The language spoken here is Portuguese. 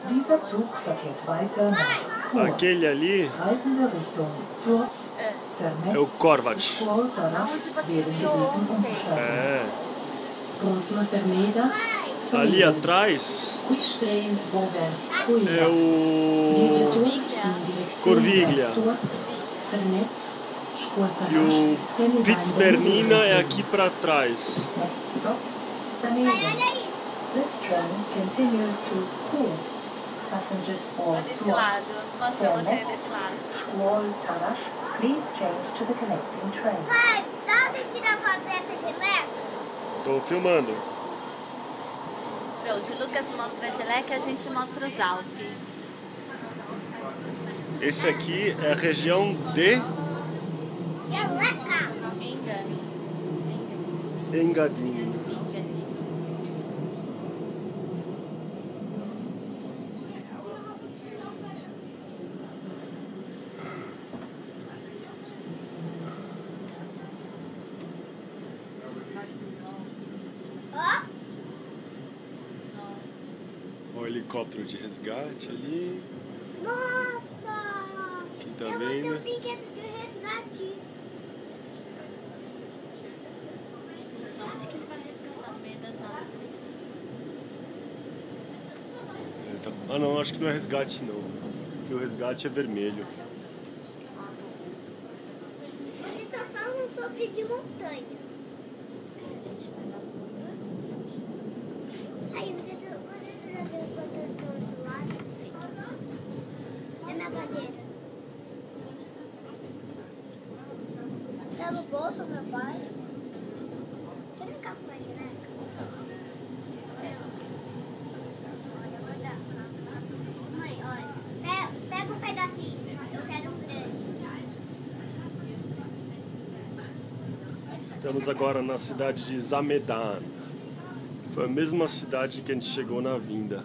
Dieser Zug verkehrt weiter nach Chur. Aquele ali Reisende Richtung Zurz, é o Zernetz, Corvat. Schwol, Tarach, werden gebeten umzusteigen. É. Próxima fermida, Ali atrás Quickstream Bovers Schuila. é o Corviglia. E o Piz Bernina é aqui para trás. Next stop, Saneda. This train continues to Chur. Passengers for Desse lado. Nossa, eu botei desse lado. Schwol, Tarach, please change to the connecting train. Pai, dá pra tirar foto dessa geleca? Tô filmando. Pronto, o Lucas mostra a geleca e a gente mostra os Alpes. Esse aqui é a região de Geleca! Engadin. Ó, O helicóptero de resgate ali. nossa! Aqui Eu também, vou ter né? um brinquedo de resgate. Onde que ele vai resgatar no meio das árvores? Ah não, acho que não é resgate não. Porque o resgate é vermelho. Vocês só falam sobre de montanha. Aí você trazer o protetor solar? Sim. É minha bandeira. Tá no bolso, meu pai? Quer brincar com a geleca? Olha, vou dar. Mãe, olha. Pega um pedacinho. Eu quero um grande. Estamos agora na cidade de Zamedan. Foi a mesma cidade que a gente chegou na vinda.